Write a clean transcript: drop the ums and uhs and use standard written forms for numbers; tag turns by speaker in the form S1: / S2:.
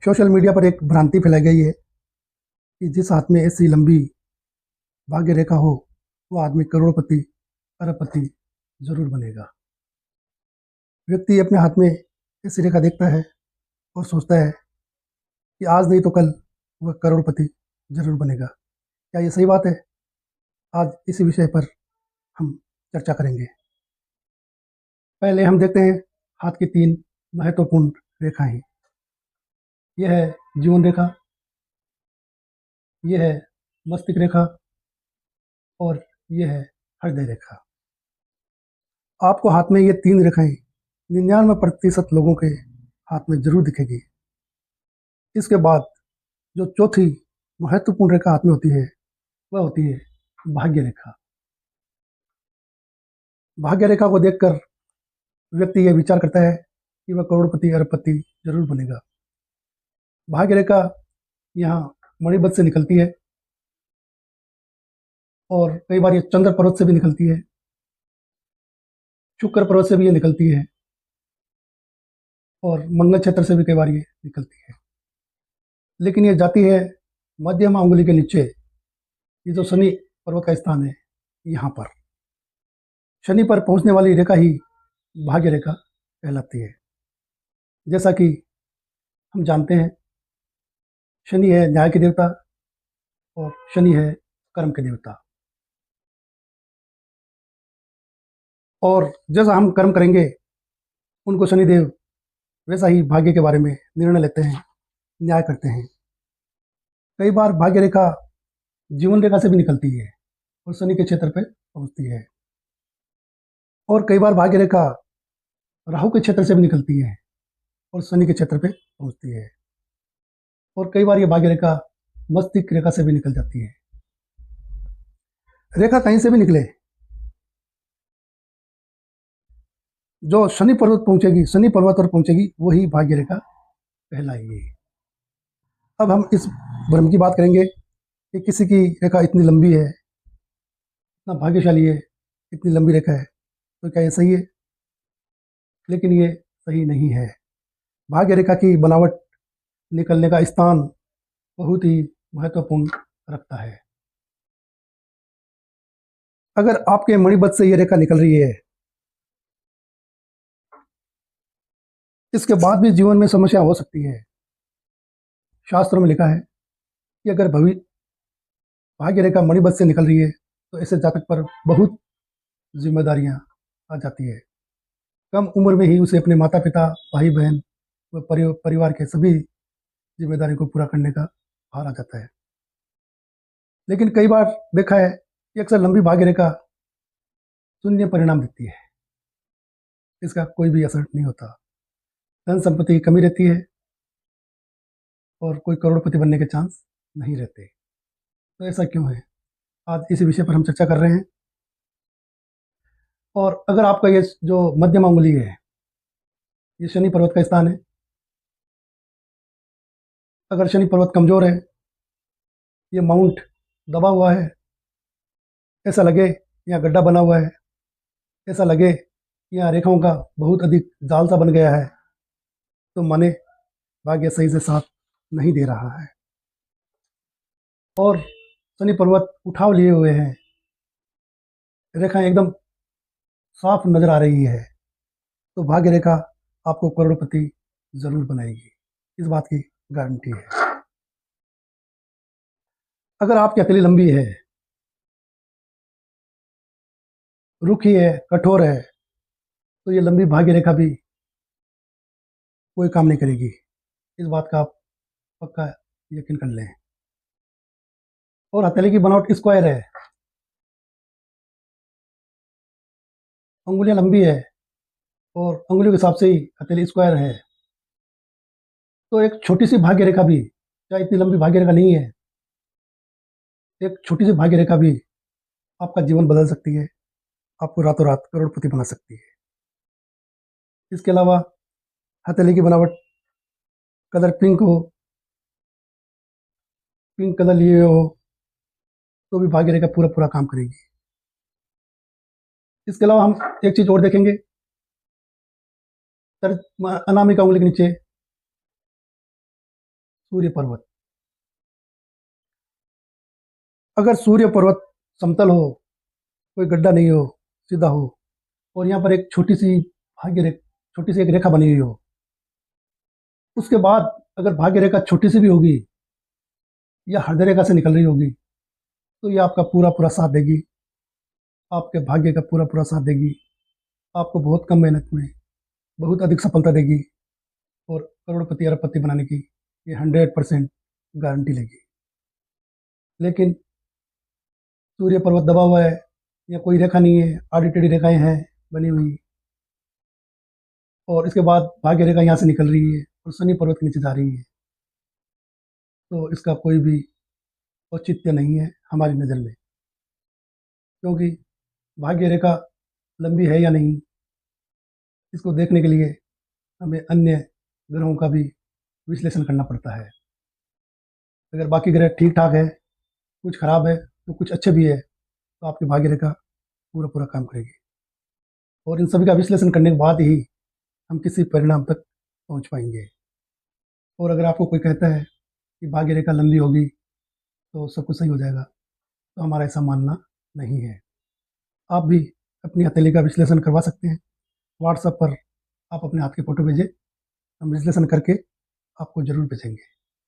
S1: Social media पर एक भ्रांति फैलाई गई है कि जिस हाथ में ऐसी लंबी भाग्य रेखा हो वो आदमी करोड़पति अरबपति जरूर बनेगा। व्यक्ति अपने हाथ में ऐसी रेखा देखता है और सोचता है कि आज नहीं तो कल वह करोड़पति जरूर बनेगा। क्या ये सही बात है? आज इसी विषय पर हम चर्चा करेंगे। पहले हम देखते हैं हाथ की 3 महत्वपूर्ण रेखाएं। यह है जीवन रेखा, यह है मस्तिष्क रेखा और यह है हृदय रेखा। आपको हाथ में ये 3 रेखाएं 99% लोगों के हाथ में जरूर दिखेगी। इसके बाद जो चौथी महत्वपूर्ण रेखा हाथ में होती है वह होती है भाग्य रेखा। भाग्य रेखा को देखकर व्यक्ति यह विचार करता है कि वह करोड़पति अरबपति जरूर बनेगा। भाग्य रेखा यहाँ मणिबद्ध से निकलती है और कई बार ये चंद्र पर्वत से भी निकलती है, शुक्र पर्वत से भी ये निकलती है और मंगल क्षेत्र से भी कई बार ये निकलती है। लेकिन ये जाती है मध्यमा अंगुली के नीचे, ये जो शनि पर्वत का स्थान है यहाँ पर। शनि पर पहुंचने वाली रेखा ही भाग्य रेखा कहलाती है। जैसा कि हम जानते हैं शनि है न्याय के देवता और शनि है कर्म के देवता। और जैसा हम कर्म करेंगे उनको शनिदेव वैसा ही भाग्य के बारे में निर्णय लेते हैं, न्याय करते हैं। कई बार भाग्य रेखा जीवन रेखा से भी निकलती है और शनि के क्षेत्र पर पहुंचती है, और कई बार भाग्य रेखा राहु के क्षेत्र से भी निकलती है और शनि के क्षेत्र पे पहुंचती है, और कई बार ये भाग्य रेखा मस्तिष्क रेखा से भी निकल जाती है। रेखा कहीं से भी निकले, जो शनि पर्वत पहुंचेगी, शनि पर्वत पर पहुंचेगी, वही भाग्य रेखा कहलाएगी। अब हम इस भ्रम की बात करेंगे कि किसी की रेखा इतनी लंबी है, इतना भाग्यशाली है, इतनी लंबी रेखा है, तो क्या ये सही है? लेकिन ये सही नहीं है। भाग्य रेखा की बनावट निकलने का स्थान बहुत ही महत्वपूर्ण रखता है। अगर आपके मणिबद्ध से ये रेखा निकल रही है, इसके बाद भी जीवन में समस्या हो सकती है। शास्त्रों में लिखा है कि अगर भाग्य रेखा मणिबद्ध से निकल रही है तो ऐसे जातक पर बहुत जिम्मेदारियां आ जाती है। कम उम्र में ही उसे अपने माता पिता, भाई बहन व परिवार के सभी जिम्मेदारियों को पूरा करने का भार आ जाता है। लेकिन कई बार देखा है कि अक्सर लंबी भाग्य रेखा शून्य परिणाम देती है, इसका कोई भी असर नहीं होता। धन संपत्ति की कमी रहती है और कोई करोड़पति बनने के चांस नहीं रहते। तो ऐसा क्यों है? आज इसी विषय पर हम चर्चा कर रहे हैं। और अगर आपका ये जो मध्यमा अंगुली है, ये शनि पर्वत का स्थान है, अगर शनि पर्वत कमजोर है, ये माउंट दबा हुआ है, ऐसा लगे यहाँ गड्ढा बना हुआ है, ऐसा लगे यहाँ रेखाओं का बहुत अधिक जाल सा बन गया है, तो माने भाग्य सही से साथ नहीं दे रहा है। और शनि पर्वत उठाव लिए हुए हैं, रेखाएं एकदम साफ नजर आ रही है, तो भाग्य रेखा आपको करोड़पति जरूर बनाएगी, इस बात की गारंटी है। अगर आपकी हथेली लंबी है, रुखी है, कठोर है, तो ये लंबी भाग्य रेखा भी कोई काम नहीं करेगी, इस बात का आप पक्का यकीन कर लें। और हथेली की बनावट स्क्वायर है, उंगलियां लंबी है और उंगलियों के हिसाब से ही हथेली स्क्वायर है, तो एक छोटी सी भाग्य रेखा भी, चाहे इतनी लंबी भाग्य रेखा नहीं है, एक छोटी सी भाग्य रेखा भी आपका जीवन बदल सकती है, आपको रातों रात करोड़पति बना सकती है। इसके अलावा हथेली की बनावट कलर पिंक हो, पिंक कलर लिए हो, तो भी भाग्य रेखा पूरा पूरा काम करेगी। इसके अलावा हम एक चीज और देखेंगे, अनामिका उंगली के नीचे सूर्य पर्वत। अगर सूर्य पर्वत समतल हो, कोई गड्ढा नहीं हो, सीधा हो, और यहाँ पर एक छोटी सी एक रेखा बनी हुई हो, उसके बाद अगर भाग्य रेखा छोटी सी भी होगी या हृदय रेखा से निकल रही होगी, तो ये आपका पूरा पूरा साथ देगी, आपके भाग्य का पूरा पूरा साथ देगी, आपको बहुत कम मेहनत में बहुत अधिक सफलता देगी, और करोड़पति अरबपति बनाने की ये 100% गारंटी लेगी। लेकिन सूर्य पर्वत दबा हुआ है, या कोई रेखा नहीं है, आड़ी टेढ़ी रेखाएं हैं बनी हुई, और इसके बाद भाग्य रेखा यहाँ से निकल रही है और शनि पर्वत के नीचे जा रही है, तो इसका कोई भी औचित्य नहीं है हमारी नज़र में। क्योंकि भाग्य रेखा लंबी है या नहीं, इसको देखने के लिए हमें अन्य ग्रहों का भी विश्लेषण करना पड़ता है। अगर बाकी ग्रह ठीक ठाक है, कुछ खराब है तो कुछ अच्छे भी है, तो आपकी भाग्य रेखा पूरा पूरा काम करेगी, और इन सभी का विश्लेषण करने के बाद ही हम किसी परिणाम तक पहुंच पाएंगे। और अगर आपको कोई कहता है कि भाग्य रेखा लंबी होगी तो सब कुछ सही हो जाएगा, तो हमारा ऐसा मानना नहीं है। आप भी अपनी हथेली का विश्लेषण करवा सकते हैं। व्हाट्सएप पर आप अपने हाथ के फोटो भेजें, हम विश्लेषण करके आपको ज़रूर भेजेंगे।